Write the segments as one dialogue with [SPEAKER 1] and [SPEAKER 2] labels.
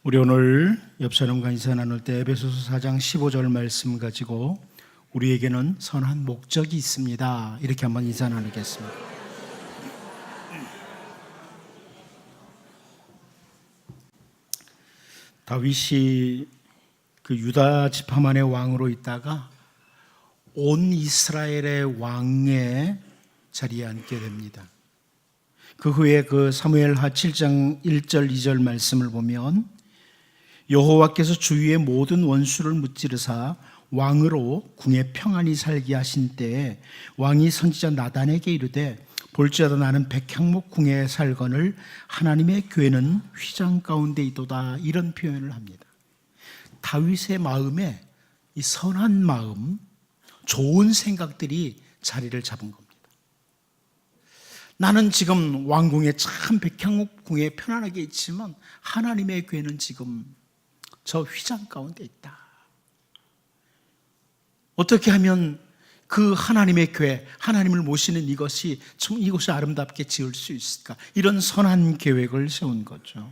[SPEAKER 1] 우리 오늘 옆 사람과 인사 나눌 때 에베소서 4장 15절 말씀 가지고 우리에게는 선한 목적이 있습니다. 이렇게 한번 인사 나누겠습니다. 다윗이 그 유다 지파만의 왕으로 있다가 온 이스라엘의 왕의 자리에 앉게 됩니다. 그 후에 그 사무엘하 7장 1절 2절 말씀을 보면 여호와께서 주위의 모든 원수를 무찌르사 왕으로 궁에 평안히 살게 하신 때에 왕이 선지자 나단에게 이르되 볼지어다 나는 백향목 궁에 살거늘 하나님의 교회는 휘장 가운데 있도다. 이런 표현을 합니다. 다윗의 마음에 이 선한 마음, 좋은 생각들이 자리를 잡은 겁니다. 나는 지금 왕궁에 참 백향목 궁에 편안하게 있지만 하나님의 교회는 지금 저 휘장 가운데 있다. 어떻게 하면 그 하나님의 교회, 하나님을 모시는 이것이 아름답게 지을 수 있을까? 이런 선한 계획을 세운 거죠.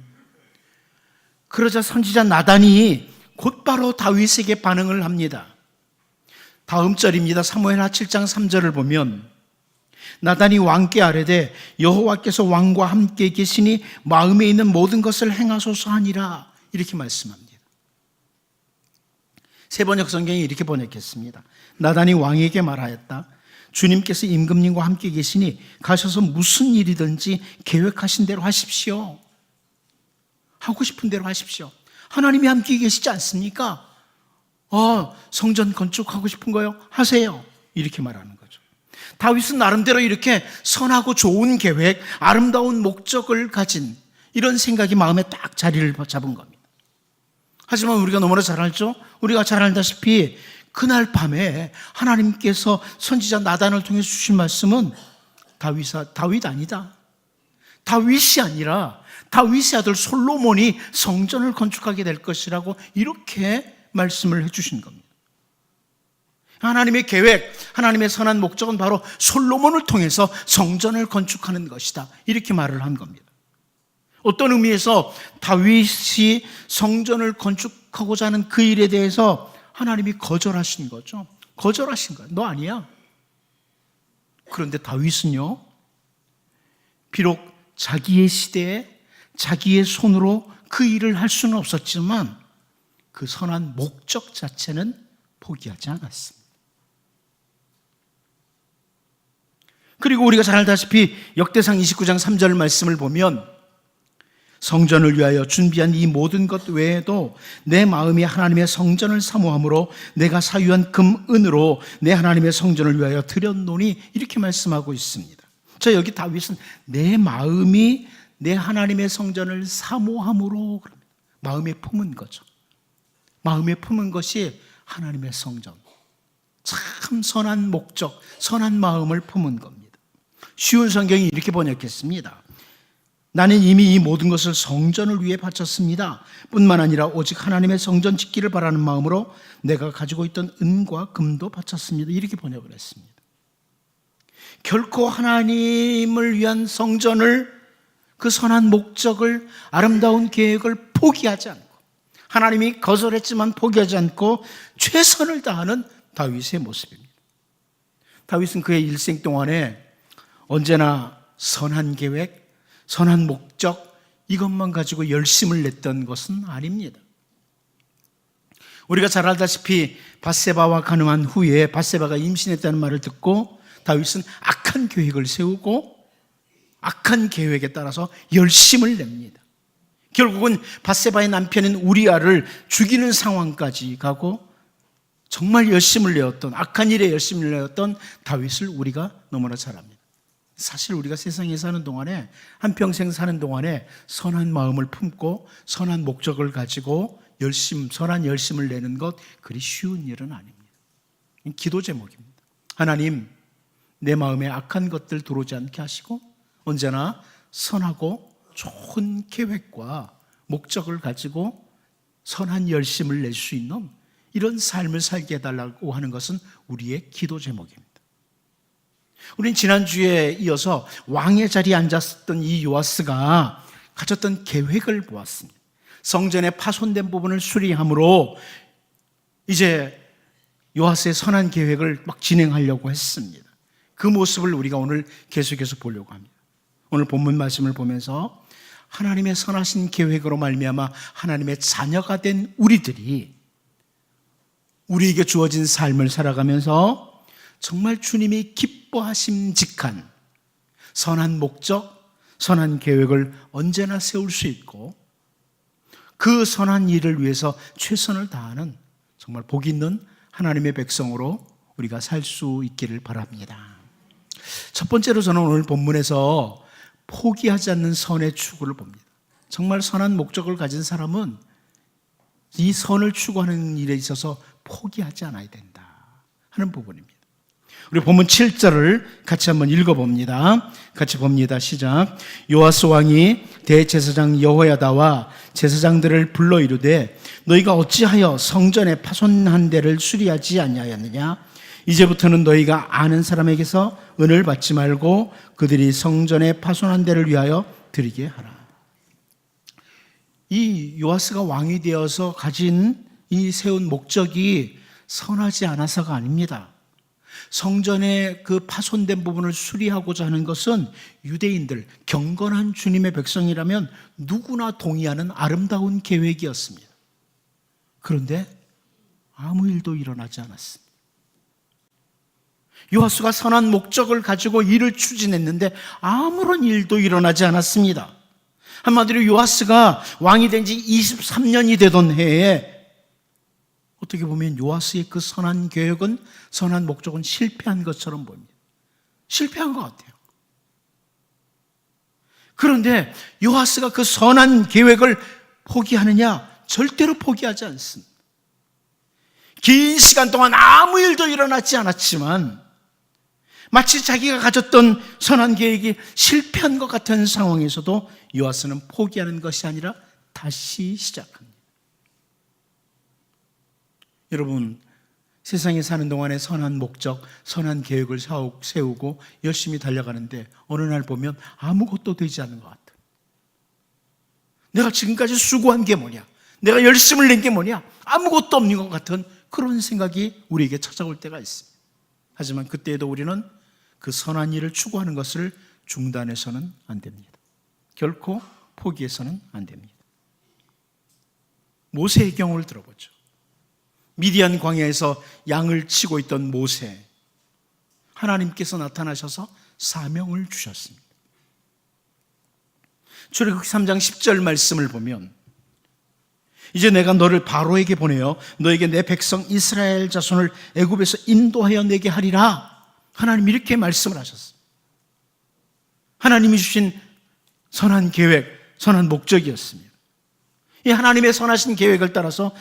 [SPEAKER 1] 그러자 선지자 나단이 곧바로 다윗에게 반응을 합니다. 다음 절입니다. 사무엘하 7장 3절을 보면 나단이 왕께 아뢰되 여호와께서 왕과 함께 계시니 마음에 있는 모든 것을 행하소서 하니라. 이렇게 말씀합니다. 세번역 성경이 이렇게 번역했습니다. 나단이 왕에게 말하였다. 주님께서 임금님과 함께 계시니 가셔서 무슨 일이든지 계획하신 대로 하십시오. 하고 싶은 대로 하십시오. 하나님이 함께 계시지 않습니까? 성전 건축하고 싶은 거요? 하세요. 이렇게 말하는 거죠. 다윗은 나름대로 이렇게 선하고 좋은 계획, 아름다운 목적을 가진 이런 생각이 마음에 딱 자리를 잡은 겁니다. 하지만 우리가 너무나 잘 알죠? 우리가 잘 알다시피 그날 밤에 하나님께서 선지자 나단을 통해 주신 말씀은 다윗 아니다. 다윗이 아니라 다윗의 아들 솔로몬이 성전을 건축하게 될 것이라고 이렇게 말씀을 해주신 겁니다. 하나님의 계획, 하나님의 선한 목적은 바로 솔로몬을 통해서 성전을 건축하는 것이다. 이렇게 말을 한 겁니다. 어떤 의미에서 다윗이 성전을 건축하고자 하는 그 일에 대해서 하나님이 거절하신 거죠. 거절하신 거예요. 너 아니야. 그런데 다윗은요, 비록 자기의 시대에 자기의 손으로 그 일을 할 수는 없었지만 그 선한 목적 자체는 포기하지 않았습니다. 그리고 우리가 잘 알다시피 역대상 29장 3절 말씀을 보면 성전을 위하여 준비한 이 모든 것 외에도 내 마음이 하나님의 성전을 사모함으로 내가 사유한 금, 은으로 내 하나님의 성전을 위하여 드렸노니 이렇게 말씀하고 있습니다. 자, 여기 다윗은 내 마음이 내 하나님의 성전을 사모함으로 그럽니다. 마음에 품은 거죠. 마음에 품은 것이 하나님의 성전. 참 선한 목적, 선한 마음을 품은 겁니다. 쉬운 성경이 이렇게 번역했습니다. 나는 이미 이 모든 것을 성전을 위해 바쳤습니다. 뿐만 아니라 오직 하나님의 성전 짓기를 바라는 마음으로 내가 가지고 있던 은과 금도 바쳤습니다. 이렇게 번역을 했습니다. 결코 하나님을 위한 성전을, 그 선한 목적을, 아름다운 계획을 포기하지 않고, 하나님이 거절했지만 포기하지 않고 최선을 다하는 다윗의 모습입니다. 다윗은 그의 일생 동안에 언제나 선한 계획, 선한 목적, 이것만 가지고 열심을 냈던 것은 아닙니다. 우리가 잘 알다시피 밧세바와 간음한 후에 밧세바가 임신했다는 말을 듣고 다윗은 악한 계획을 세우고 악한 계획에 따라서 열심을 냅니다. 결국은 밧세바의 남편인 우리아를 죽이는 상황까지 가고 정말 열심을 내었던, 악한 일에 열심을 내었던 다윗을 우리가 너무나 잘 압니다. 사실 우리가 세상에 사는 동안에, 한평생 사는 동안에 선한 마음을 품고 선한 목적을 가지고 선한 열심을 내는 것, 그리 쉬운 일은 아닙니다. 기도 제목입니다. 하나님, 내 마음에 악한 것들 들어오지 않게 하시고 언제나 선하고 좋은 계획과 목적을 가지고 선한 열심을 낼 수 있는 이런 삶을 살게 해달라고 하는 것은 우리의 기도 제목입니다. 우린 지난주에 이어서 왕의 자리에 앉았던 이 요아스가 가졌던 계획을 보았습니다. 성전의 파손된 부분을 수리함으로 이제 요아스의 선한 계획을 막 진행하려고 했습니다. 그 모습을 우리가 오늘 계속해서 보려고 합니다. 오늘 본문 말씀을 보면서 하나님의 선하신 계획으로 말미암아 하나님의 자녀가 된 우리들이 우리에게 주어진 삶을 살아가면서 정말 주님이 기뻐하심직한 선한 목적, 선한 계획을 언제나 세울 수 있고 그 선한 일을 위해서 최선을 다하는 정말 복 있는 하나님의 백성으로 우리가 살 수 있기를 바랍니다. 첫 번째로 저는 오늘 본문에서 포기하지 않는 선의 추구를 봅니다. 정말 선한 목적을 가진 사람은 이 선을 추구하는 일에 있어서 포기하지 않아야 된다 하는 부분입니다. 우리 본문 7절을 같이 한번 읽어봅니다. 같이 봅니다. 시작. 요아스 왕이 대제사장 여호야다와 제사장들을 불러 이르되 너희가 어찌하여 성전의 파손한 데를 수리하지 아니하였느냐? 이제부터는 너희가 아는 사람에게서 은을 받지 말고 그들이 성전의 파손한 데를 위하여 드리게 하라. 이 요아스가 왕이 되어서 가진 이 세운 목적이 선하지 않아서가 아닙니다. 성전의 그 파손된 부분을 수리하고자 하는 것은 유대인들, 경건한 주님의 백성이라면 누구나 동의하는 아름다운 계획이었습니다. 그런데 아무 일도 일어나지 않았습니다. 요아스가 선한 목적을 가지고 일을 추진했는데 아무런 일도 일어나지 않았습니다. 한마디로 요아스가 왕이 된 지 23년이 되던 해에 어떻게 보면 요아스의 그 선한 계획은, 선한 목적은 실패한 것처럼 보입니다. 실패한 것 같아요. 그런데 요아스가 그 선한 계획을 포기하느냐? 절대로 포기하지 않습니다. 긴 시간 동안 아무 일도 일어나지 않았지만 마치 자기가 가졌던 선한 계획이 실패한 것 같은 상황에서도 요아스는 포기하는 것이 아니라 다시 시작합니다. 여러분, 세상에 사는 동안에 선한 목적, 선한 계획을 세우고 열심히 달려가는데 어느 날 보면 아무것도 되지 않는 것 같아요. 내가 지금까지 수고한 게 뭐냐? 내가 열심을 낸 게 뭐냐? 아무것도 없는 것 같은 그런 생각이 우리에게 찾아올 때가 있습니다. 하지만 그때에도 우리는 그 선한 일을 추구하는 것을 중단해서는 안 됩니다. 결코 포기해서는 안 됩니다. 모세의 경우를 들어보죠. 미디안 광야에서 양을 치고 있던 모세, 하나님께서 나타나셔서 사명을 주셨습니다. 출애굽기 3장 10절 말씀을 보면 이제 내가 너를 바로에게 보내어 너에게 내 백성 이스라엘 자손을 애굽에서 인도하여 내게 하리라. 하나님 이렇게 말씀을 하셨어요. 하나님이 주신 선한 계획, 선한 목적이었습니다. 이 하나님의 선하신 계획을 따라서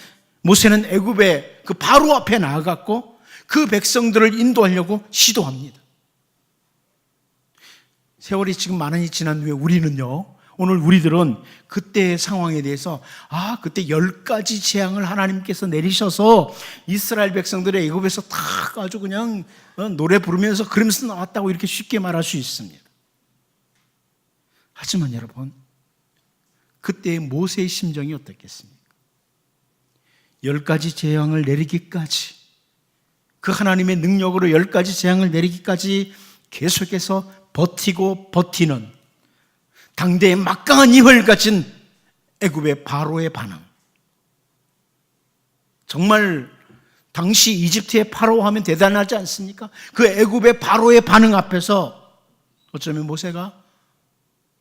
[SPEAKER 1] 모세는 애굽의 그 바로 앞에 나아갔고 그 백성들을 인도하려고 시도합니다. 세월이 지금 많이 지난 후에 우리는요, 오늘 우리들은 그때의 상황에 대해서 그때 10가지 재앙을 하나님께서 내리셔서 이스라엘 백성들의 애굽에서 딱 아주 그냥 노래 부르면서 그러면서 나왔다고 이렇게 쉽게 말할 수 있습니다. 하지만 여러분, 그때의 모세의 심정이 어떻겠습니까? 10가지 재앙을 내리기까지, 그 하나님의 능력으로 10가지 재앙을 내리기까지 계속해서 버티고 버티는 당대의 막강한 힘을 가진 애굽의 바로의 반응. 정말 당시 이집트의 파로 하면 대단하지 않습니까? 그 애굽의 바로의 반응 앞에서 어쩌면 모세가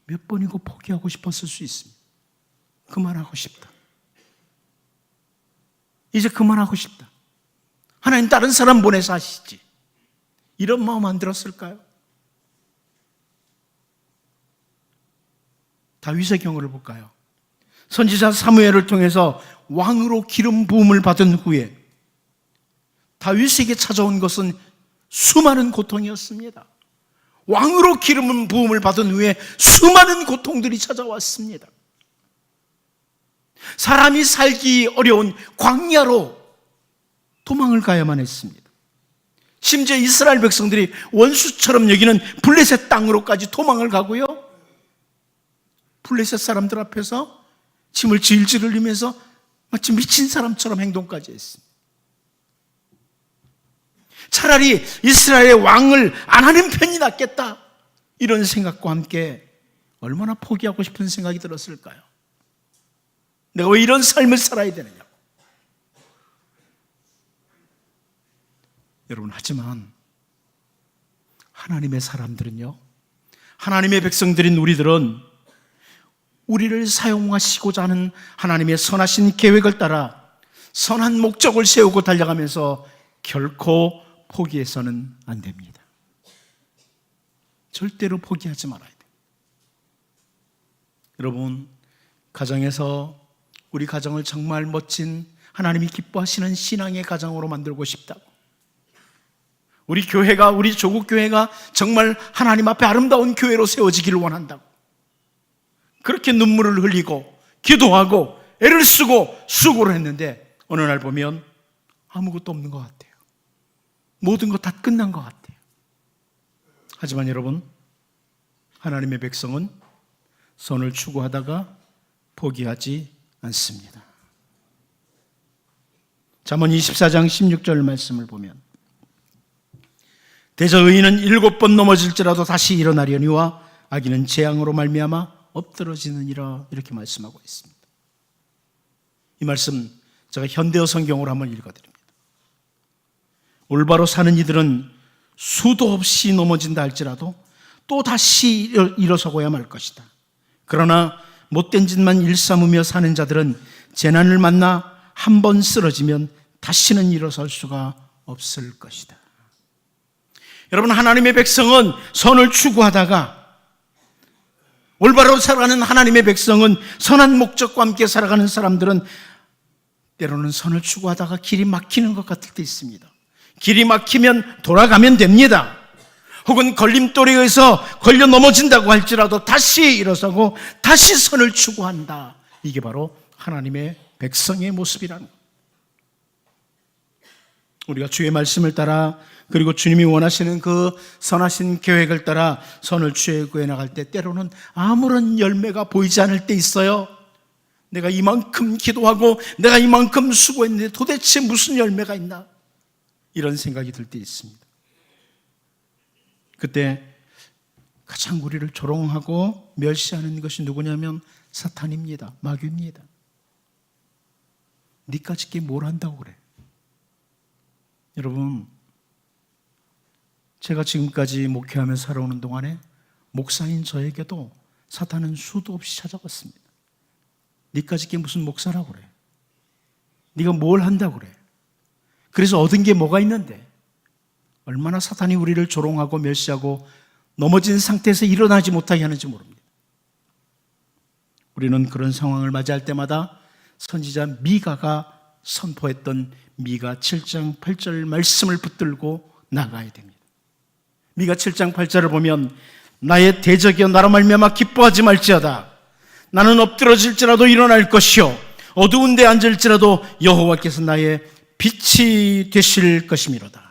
[SPEAKER 1] 몇 번이고 포기하고 싶었을 수 있습니다. 그만하고 싶다. 이제 그만하고 싶다. 하나님 다른 사람 보내서 하시지. 이런 마음 안 들었을까요? 다윗의 경우를 볼까요? 선지자 사무엘을 통해서 왕으로 기름 부음을 받은 후에 다윗에게 찾아온 것은 수많은 고통이었습니다. 왕으로 기름 부음을 받은 후에 수많은 고통들이 찾아왔습니다. 사람이 살기 어려운 광야로 도망을 가야만 했습니다. 심지어 이스라엘 백성들이 원수처럼 여기는 블레셋 땅으로까지 도망을 가고요, 블레셋 사람들 앞에서 침을 질질 흘리면서 마치 미친 사람처럼 행동까지 했습니다. 차라리 이스라엘의 왕을 안 하는 편이 낫겠다, 이런 생각과 함께 얼마나 포기하고 싶은 생각이 들었을까요? 내가 왜 이런 삶을 살아야 되느냐고. 여러분, 하지만 하나님의 사람들은요, 하나님의 백성들인 우리들은 우리를 사용하시고자 하는 하나님의 선하신 계획을 따라 선한 목적을 세우고 달려가면서 결코 포기해서는 안 됩니다. 절대로 포기하지 말아야 돼요. 여러분, 가정에서 우리 가정을 정말 멋진, 하나님이 기뻐하시는 신앙의 가정으로 만들고 싶다고, 우리 교회가, 우리 조국 교회가 정말 하나님 앞에 아름다운 교회로 세워지기를 원한다고, 그렇게 눈물을 흘리고 기도하고 애를 쓰고 수고를 했는데 어느 날 보면 아무것도 없는 것 같아요. 모든 것 다 끝난 것 같아요. 하지만 여러분, 하나님의 백성은 선을 추구하다가 포기하지 않습니다. 잠언 24장 16절 말씀을 보면, 대저 의인은 7번 넘어질지라도 다시 일어나려니와 악인은 재앙으로 말미암아 엎드러지느니라, 이렇게 말씀하고 있습니다. 이 말씀 제가 현대어 성경으로 한번 읽어드립니다. 올바로 사는 이들은 수도 없이 넘어진다 할지라도 또 다시 일어서고야 말 것이다. 그러나 못된 짓만 일삼으며 사는 자들은 재난을 만나 한 번 쓰러지면 다시는 일어설 수가 없을 것이다. 여러분, 하나님의 백성은 선을 추구하다가, 올바로 살아가는 하나님의 백성은, 선한 목적과 함께 살아가는 사람들은 때로는 선을 추구하다가 길이 막히는 것 같을 때 있습니다. 길이 막히면 돌아가면 됩니다. 혹은 걸림돌에 의해서 걸려 넘어진다고 할지라도 다시 일어서고 다시 선을 추구한다. 이게 바로 하나님의 백성의 모습이라는 것. 우리가 주의 말씀을 따라, 그리고 주님이 원하시는 그 선하신 계획을 따라 선을 추구해 나갈 때 때로는 아무런 열매가 보이지 않을 때 있어요. 내가 이만큼 기도하고 내가 이만큼 수고했는데 도대체 무슨 열매가 있나, 이런 생각이 들 때 있습니다. 그때 가장 우리를 조롱하고 멸시하는 것이 누구냐면 사탄입니다. 마귀입니다. 니까짓 게 뭘 한다고 그래. 여러분, 제가 지금까지 목회하며 살아오는 동안에 목사인 저에게도 사탄은 수도 없이 찾아왔습니다. 니까짓 게 무슨 목사라고 그래. 네가 뭘 한다고 그래. 그래서 얻은 게 뭐가 있는데. 얼마나 사탄이 우리를 조롱하고 멸시하고 넘어진 상태에서 일어나지 못하게 하는지 모릅니다. 우리는 그런 상황을 맞이할 때마다 선지자 미가가 선포했던 미가 7장 8절 말씀을 붙들고 나가야 됩니다. 미가 7장 8절을 보면, 나의 대적이여 나로 말미암아 기뻐하지 말지어다. 나는 엎드러질지라도 일어날 것이요 어두운 데 앉을지라도 여호와께서 나의 빛이 되실 것이미로다.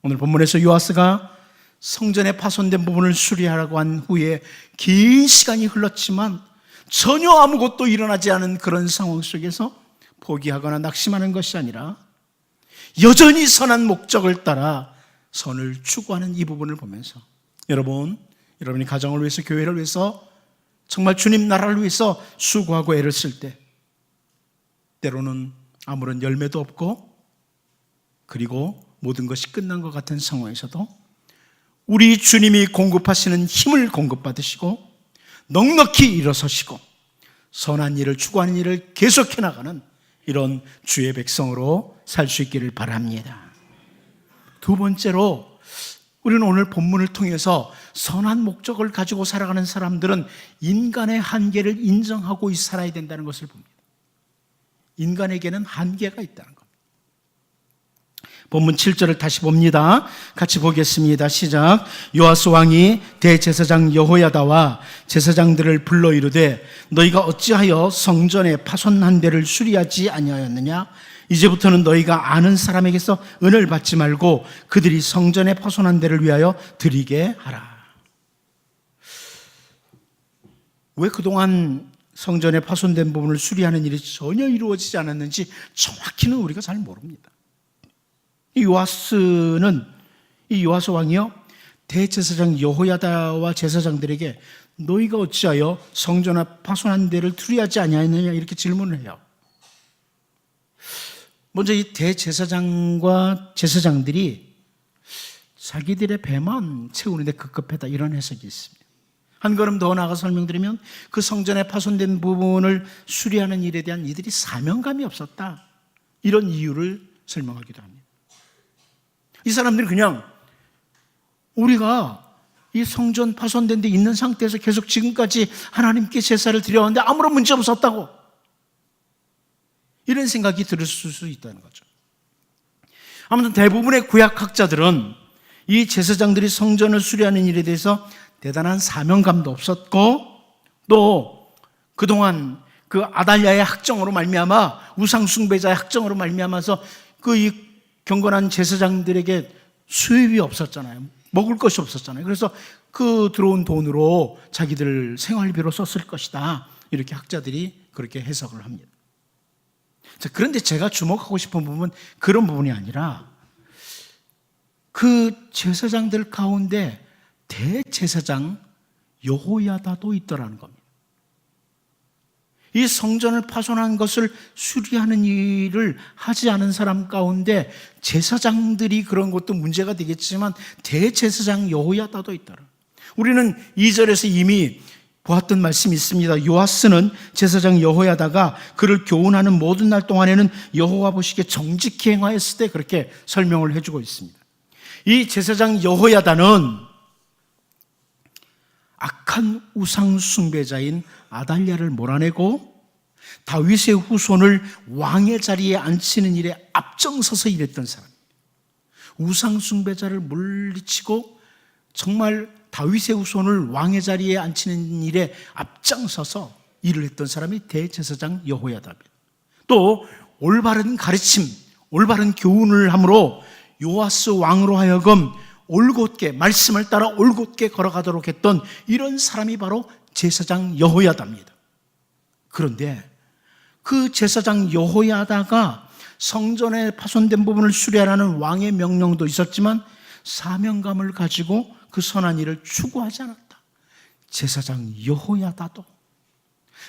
[SPEAKER 1] 오늘 본문에서 요아스가 성전에 파손된 부분을 수리하라고 한 후에 긴 시간이 흘렀지만 전혀 아무것도 일어나지 않은 그런 상황 속에서 포기하거나 낙심하는 것이 아니라 여전히 선한 목적을 따라 선을 추구하는 이 부분을 보면서, 여러분이 가정을 위해서, 교회를 위해서, 정말 주님 나라를 위해서 수고하고 애를 쓸 때 때로는 아무런 열매도 없고, 그리고 모든 것이 끝난 것 같은 상황에서도 우리 주님이 공급하시는 힘을 공급받으시고 넉넉히 일어서시고 선한 일을 추구하는 일을 계속해 나가는 이런 주의 백성으로 살 수 있기를 바랍니다. 두 번째로, 우리는 오늘 본문을 통해서 선한 목적을 가지고 살아가는 사람들은 인간의 한계를 인정하고 살아야 된다는 것을 봅니다. 인간에게는 한계가 있다는 것. 본문 7절을 다시 봅니다. 같이 보겠습니다. 시작. 요아스 왕이 대제사장 여호야다와 제사장들을 불러 이르되, 너희가 어찌하여 성전의 파손한 데를 수리하지 아니하였느냐? 이제부터는 너희가 아는 사람에게서 은을 받지 말고 그들이 성전의 파손한 데를 위하여 드리게 하라. 왜 그동안 성전에 파손된 부분을 수리하는 일이 전혀 이루어지지 않았는지 정확히는 우리가 잘 모릅니다. 이 요아스 왕이요, 대제사장 여호야다와 제사장들에게 너희가 어찌하여 성전 앞 파손한 데를 수리하지 아니하느냐 이렇게 질문을 해요. 먼저 이 대제사장과 제사장들이 자기들의 배만 채우는데 급급하다, 이런 해석이 있습니다. 한 걸음 더 나아가 설명드리면 그 성전에 파손된 부분을 수리하는 일에 대한 이들이 사명감이 없었다, 이런 이유를 설명하기도 합니다. 이 사람들이 그냥 우리가 이 성전 파손된 데 있는 상태에서 계속 지금까지 하나님께 제사를 드려왔는데 아무런 문제 없었다고, 이런 생각이 들을 수 있다는 거죠. 아무튼 대부분의 구약학자들은 이 제사장들이 성전을 수리하는 일에 대해서 대단한 사명감도 없었고, 또 그동안 그 아달랴의 학정으로 말미암아, 우상 숭배자의 학정으로 말미암아서 그 이 경건한 제사장들에게 수입이 없었잖아요. 먹을 것이 없었잖아요. 그래서 그 들어온 돈으로 자기들 생활비로 썼을 것이다, 이렇게 학자들이 그렇게 해석을 합니다. 자, 그런데 제가 주목하고 싶은 부분은 그런 부분이 아니라 그 제사장들 가운데 대제사장 여호야다도 있더라는 겁니다. 이 성전을 파손한 것을 수리하는 일을 하지 않은 사람 가운데 제사장들이 그런 것도 문제가 되겠지만 대제사장 여호야다도 있더라. 우리는 2절에서 이미 보았던 말씀이 있습니다. 요아스는 제사장 여호야다가 그를 교훈하는 모든 날 동안에는 여호와 보시기에 정직히 행하였을 때, 그렇게 설명을 해주고 있습니다. 이 제사장 여호야다는 악한 우상 숭배자인 아달랴를 몰아내고 다윗의 후손을 왕의 자리에 앉히는 일에 앞장서서 일했던 사람입니다. 우상 숭배자를 물리치고 정말 다윗의 후손을 왕의 자리에 앉히는 일에 앞장서서 일을 했던 사람이 대제사장 여호야다입니다. 또 올바른 가르침, 올바른 교훈을 함으로 요아스 왕으로 하여금 올곧게, 말씀을 따라 올곧게 걸어가도록 했던 이런 사람이 바로 제사장 여호야다입니다. 그런데 그 제사장 여호야다가 성전에 파손된 부분을 수리하라는 왕의 명령도 있었지만 사명감을 가지고 그 선한 일을 추구하지 않았다. 제사장 여호야다도.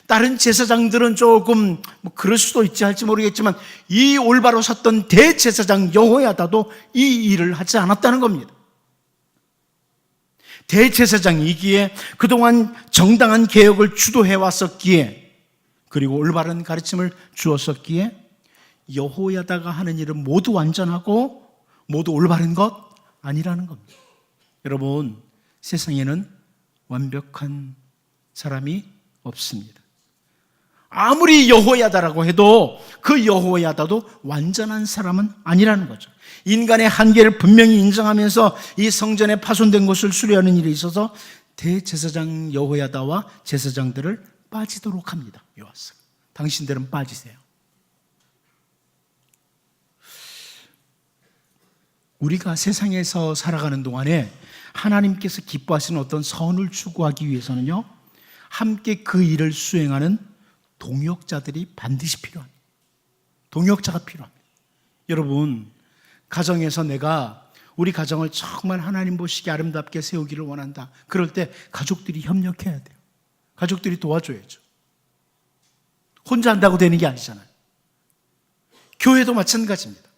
[SPEAKER 1] 다른 제사장들은 조금 그럴 수도 있지 할지 모르겠지만 이 올바로 섰던 대제사장 여호야다도 이 일을 하지 않았다는 겁니다. 대제사장이기에 그동안 정당한 개혁을 주도해 왔었기에, 그리고 올바른 가르침을 주었었기에 여호야다가 하는 일은 모두 완전하고 모두 올바른 것 아니라는 겁니다. 여러분, 세상에는 완벽한 사람이 없습니다. 아무리 여호야다라고 해도 그 여호야다도 완전한 사람은 아니라는 거죠. 인간의 한계를 분명히 인정하면서 이 성전에 파손된 것을 수리하는 일에 있어서 대제사장 여호야다와 제사장들을 빠지도록 합니다. 요아스, 당신들은 빠지세요. 우리가 세상에서 살아가는 동안에 하나님께서 기뻐하시는 어떤 선을 추구하기 위해서는요, 함께 그 일을 수행하는 동역자들이 반드시 필요합니다. 동역자가 필요합니다. 여러분, 가정에서 내가 우리 가정을 정말 하나님 보시기에 아름답게 세우기를 원한다. 그럴 때 가족들이 협력해야 돼요. 가족들이 도와줘야죠. 혼자 한다고 되는 게 아니잖아요. 교회도 마찬가지입니다.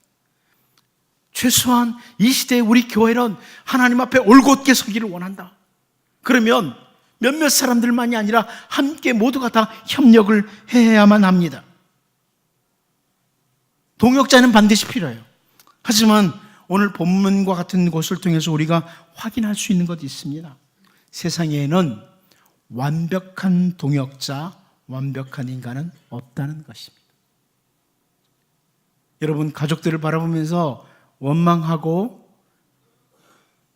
[SPEAKER 1] 최소한 이 시대에 우리 교회는 하나님 앞에 올곧게 서기를 원한다. 그러면 몇몇 사람들만이 아니라 함께 모두가 다 협력을 해야만 합니다. 동역자는 반드시 필요해요. 하지만 오늘 본문과 같은 것을 통해서 우리가 확인할 수 있는 것이 있습니다. 세상에는 완벽한 동역자, 완벽한 인간은 없다는 것입니다. 여러분, 가족들을 바라보면서 원망하고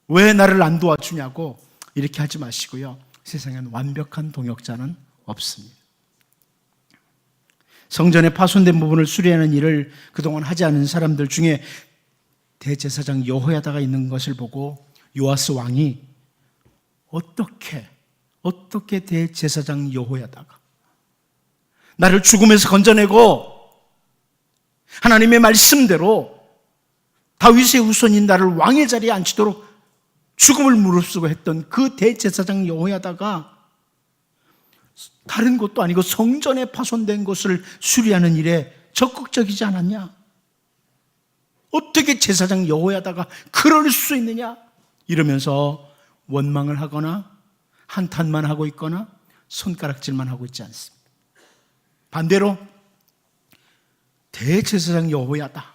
[SPEAKER 1] 왜 나를 안 도와주냐고 이렇게 하지 마시고요. 세상에는 완벽한 동역자는 없습니다. 성전의 파손된 부분을 수리하는 일을 그동안 하지 않은 사람들 중에 대제사장 여호야다가 있는 것을 보고 요아스 왕이 어떻게 대제사장 여호야다가 나를 죽음에서 건져내고 하나님의 말씀대로 다윗의 후손인 나를 왕의 자리에 앉히도록 죽음을 무릅쓰고 했던 그 대제사장 여호야다가 다른 것도 아니고 성전에 파손된 것을 수리하는 일에 적극적이지 않았냐? 어떻게 제사장 여호야다가 그럴 수 있느냐? 이러면서 원망을 하거나 한탄만 하고 있거나 손가락질만 하고 있지 않습니다. 반대로 대제사장 여호야다,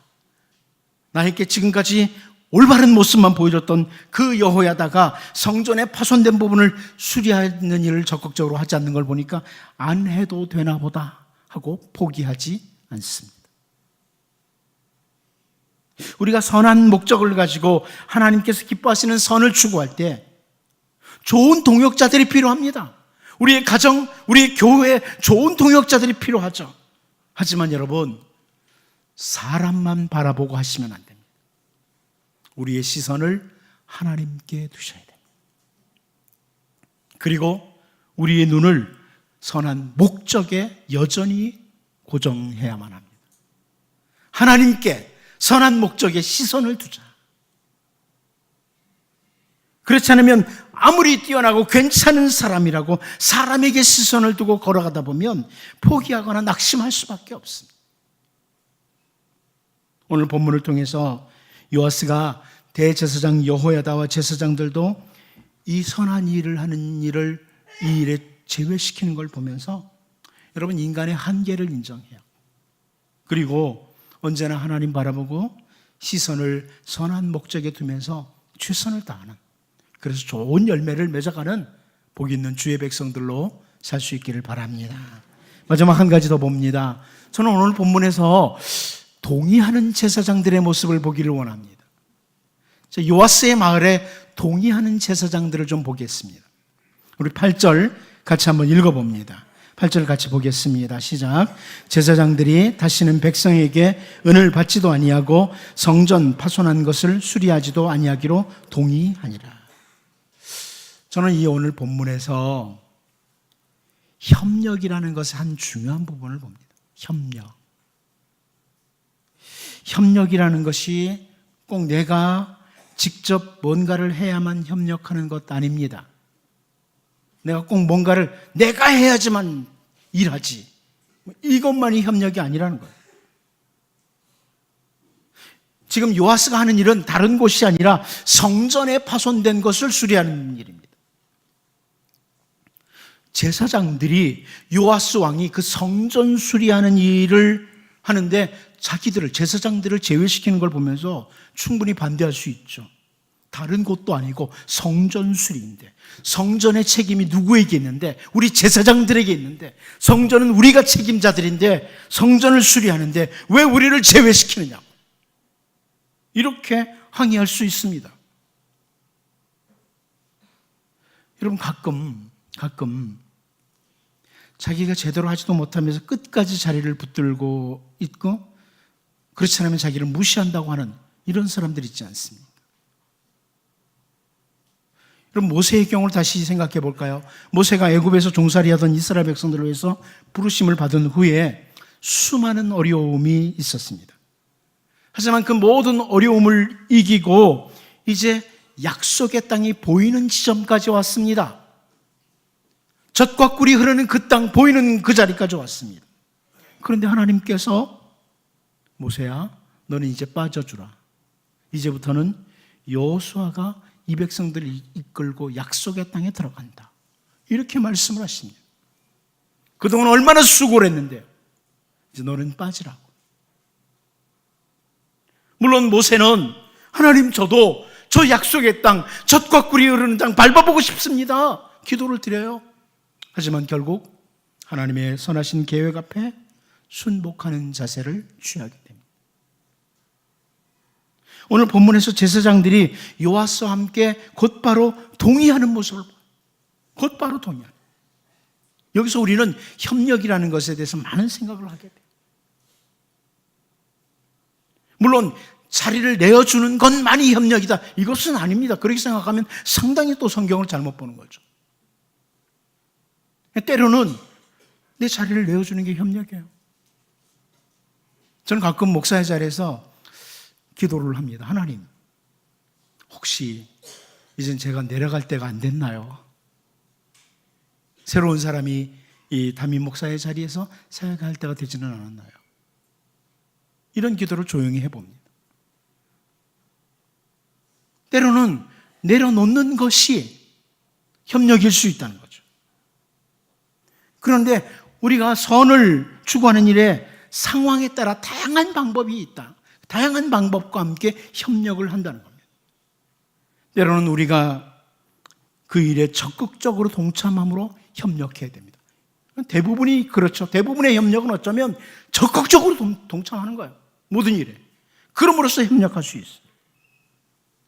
[SPEAKER 1] 나에게 지금까지 올바른 모습만 보여줬던 그 여호야다가 성전의 파손된 부분을 수리하는 일을 적극적으로 하지 않는 걸 보니까 안 해도 되나 보다 하고 포기하지 않습니다. 우리가 선한 목적을 가지고 하나님께서 기뻐하시는 선을 추구할 때 좋은 동역자들이 필요합니다. 우리의 가정, 우리의 교회에 좋은 동역자들이 필요하죠. 하지만 여러분, 사람만 바라보고 하시면 안 됩니다. 우리의 시선을 하나님께 두셔야 됩니다. 그리고 우리의 눈을 선한 목적에 여전히 고정해야만 합니다. 하나님께 선한 목적에 시선을 두자. 그렇지 않으면 아무리 뛰어나고 괜찮은 사람이라고 사람에게 시선을 두고 걸어가다 보면 포기하거나 낙심할 수밖에 없습니다. 오늘 본문을 통해서 요아스가 대제사장 여호야다와 제사장들도 이 선한 일을 하는 일을 이 일에 제외시키는 걸 보면서 여러분, 인간의 한계를 인정해요. 그리고 언제나 하나님 바라보고 시선을 선한 목적에 두면서 최선을 다하는, 그래서 좋은 열매를 맺어가는 복 있는 주의 백성들로 살 수 있기를 바랍니다. 마지막 한 가지 더 봅니다. 저는 오늘 본문에서 동의하는 제사장들의 모습을 보기를 원합니다. 요아스의 마을에 동의하는 제사장들을 좀 보겠습니다. 우리 8절 같이 한번 읽어봅니다. 8절 같이 보겠습니다. 시작. 제사장들이 다시는 백성에게 은을 받지도 아니하고 성전 파손한 것을 수리하지도 아니하기로 동의하니라. 저는 이 오늘 본문에서 협력이라는 것의 한 중요한 부분을 봅니다. 협력이라는 것이 꼭 내가 직접 뭔가를 해야만 협력하는 것 아닙니다. 내가 꼭 뭔가를 내가 해야지만 일하지, 이것만이 협력이 아니라는 거예요. 지금 요아스가 하는 일은 다른 곳이 아니라 성전에 파손된 것을 수리하는 일입니다. 제사장들이 요아스 왕이 그 성전 수리하는 일을 하는데 자기들을, 제사장들을 제외시키는 걸 보면서 충분히 반대할 수 있죠. 다른 곳도 아니고 성전 수리인데, 성전의 책임이 누구에게 있는데? 우리 제사장들에게 있는데, 성전은 우리가 책임자들인데 성전을 수리하는데 왜 우리를 제외시키느냐, 이렇게 항의할 수 있습니다. 여러분, 가끔 자기가 제대로 하지도 못하면서 끝까지 자리를 붙들고 있고, 그렇지 않으면 자기를 무시한다고 하는 이런 사람들 있지 않습니까? 그럼 모세의 경우를 다시 생각해 볼까요? 모세가 애굽에서 종살이하던 이스라엘 백성들을 위해서 부르심을 받은 후에 수많은 어려움이 있었습니다. 하지만 그 모든 어려움을 이기고 이제 약속의 땅이 보이는 지점까지 왔습니다. 젖과 꿀이 흐르는 그 땅, 보이는 그 자리까지 왔습니다. 그런데 하나님께서 모세야, 너는 이제 빠져주라. 이제부터는 여호수아가 이 백성들을 이끌고 약속의 땅에 들어간다, 이렇게 말씀을 하십니다. 그동안 얼마나 수고를 했는데 이제 너는 빠지라고. 물론 모세는 하나님, 저도 저 약속의 땅, 젖과 꿀이 흐르는 땅 밟아보고 싶습니다, 기도를 드려요. 하지만 결국 하나님의 선하신 계획 앞에 순복하는 자세를 취하게 됩니다. 오늘 본문에서 제사장들이 요아스와 함께 곧바로 동의하는 모습을 봐요. 곧바로 동의하는. 여기서 우리는 협력이라는 것에 대해서 많은 생각을 하게 돼요. 물론 자리를 내어주는 것만이 협력이다, 이것은 아닙니다. 그렇게 생각하면 상당히 또 성경을 잘못 보는 거죠. 때로는 내 자리를 내어주는 게 협력이에요. 저는 가끔 목사의 자리에서 기도를 합니다. 하나님, 혹시 이젠 제가 내려갈 때가 안 됐나요? 새로운 사람이 이 담임 목사의 자리에서 사역할 때가 되지는 않았나요? 이런 기도를 조용히 해봅니다. 때로는 내려놓는 것이 협력일 수 있다는 거죠. 그런데 우리가 선을 추구하는 일에 상황에 따라 다양한 방법이 있다. 다양한 방법과 함께 협력을 한다는 겁니다. 때로는 우리가 그 일에 적극적으로 동참함으로 협력해야 됩니다. 대부분이 그렇죠. 대부분의 협력은 어쩌면 적극적으로 동참하는 거예요. 모든 일에. 그럼으로써 협력할 수 있어요.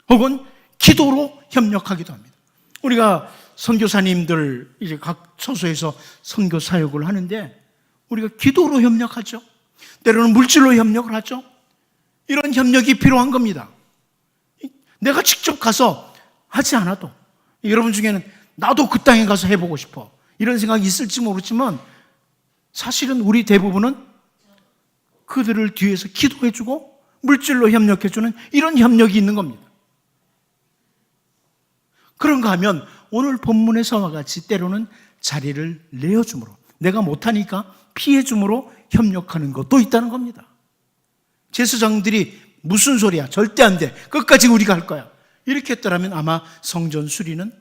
[SPEAKER 1] 혹은 기도로 협력하기도 합니다. 우리가 선교사님들 이제 각 처소에서 선교 사역을 하는데 우리가 기도로 협력하죠. 때로는 물질로 협력을 하죠. 이런 협력이 필요한 겁니다. 내가 직접 가서 하지 않아도 여러분 중에는 나도 그 땅에 가서 해보고 싶어 이런 생각이 있을지 모르지만 사실은 우리 대부분은 그들을 뒤에서 기도해주고 물질로 협력해주는 이런 협력이 있는 겁니다. 그런가 하면 오늘 본문에서와 같이 때로는 자리를 내어줌으로 내가 못하니까 피해줌으로 협력하는 것도 있다는 겁니다. 제사장들이 무슨 소리야? 절대 안 돼. 끝까지 우리가 할 거야. 이렇게 했더라면 아마 성전 수리는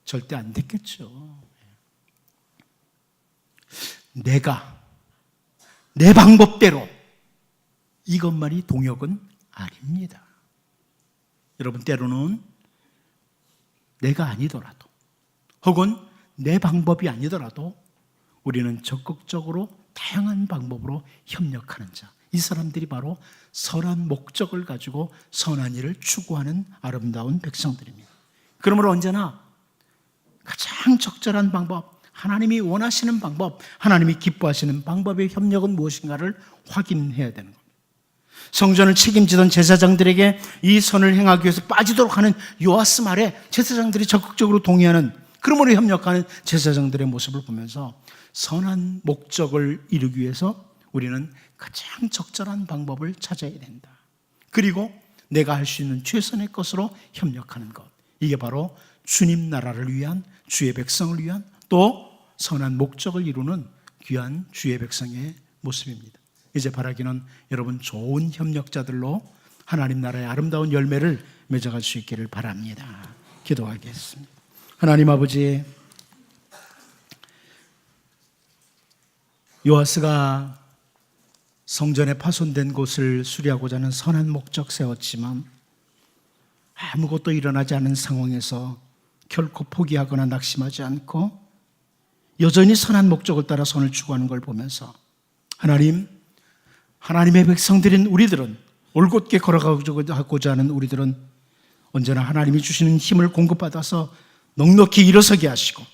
[SPEAKER 1] 절대 안 됐겠죠. 내가 내 방법대로 이것만이 동역은 아닙니다. 여러분 때로는 내가 아니더라도 혹은 내 방법이 아니더라도 우리는 적극적으로 다양한 방법으로 협력하는 자, 이 사람들이 바로 선한 목적을 가지고 선한 일을 추구하는 아름다운 백성들입니다. 그러므로 언제나 가장 적절한 방법, 하나님이 원하시는 방법, 하나님이 기뻐하시는 방법의 협력은 무엇인가를 확인해야 되는 겁니다. 성전을 책임지던 제사장들에게 이 선을 행하기 위해서 빠지도록 하는 요아스 말에 제사장들이 적극적으로 동의하는, 그러므로 협력하는 제사장들의 모습을 보면서 선한 목적을 이루기 위해서 우리는 가장 적절한 방법을 찾아야 된다. 그리고 내가 할 수 있는 최선의 것으로 협력하는 것, 이게 바로 주님 나라를 위한, 주의 백성을 위한, 또 선한 목적을 이루는 귀한 주의 백성의 모습입니다. 이제 바라기는 여러분 좋은 협력자들로 하나님 나라의 아름다운 열매를 맺어갈 수 있기를 바랍니다. 기도하겠습니다. 하나님 아버지, 요아스가 성전에 파손된 곳을 수리하고자 하는 선한 목적 세웠지만 아무것도 일어나지 않은 상황에서 결코 포기하거나 낙심하지 않고 여전히 선한 목적을 따라 선을 추구하는 걸 보면서 하나님의 백성들인 우리들은, 올곧게 걸어가고자 하는 우리들은 언제나 하나님이 주시는 힘을 공급받아서 넉넉히 일어서게 하시고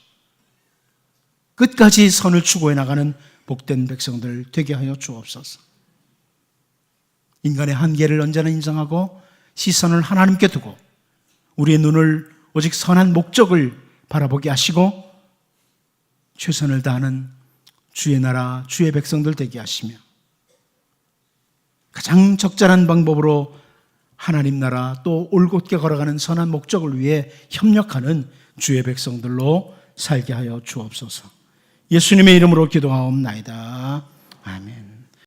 [SPEAKER 1] 끝까지 선을 추구해 나가는 복된 백성들 되게 하여 주옵소서. 인간의 한계를 언제나 인정하고 시선을 하나님께 두고 우리의 눈을 오직 선한 목적을 바라보게 하시고 최선을 다하는 주의 나라, 주의 백성들 되게 하시며 가장 적절한 방법으로 하나님 나라 또 올곧게 걸어가는 선한 목적을 위해 협력하는 주의 백성들로 살게 하여 주옵소서. 예수님의 이름으로 기도하옵나이다.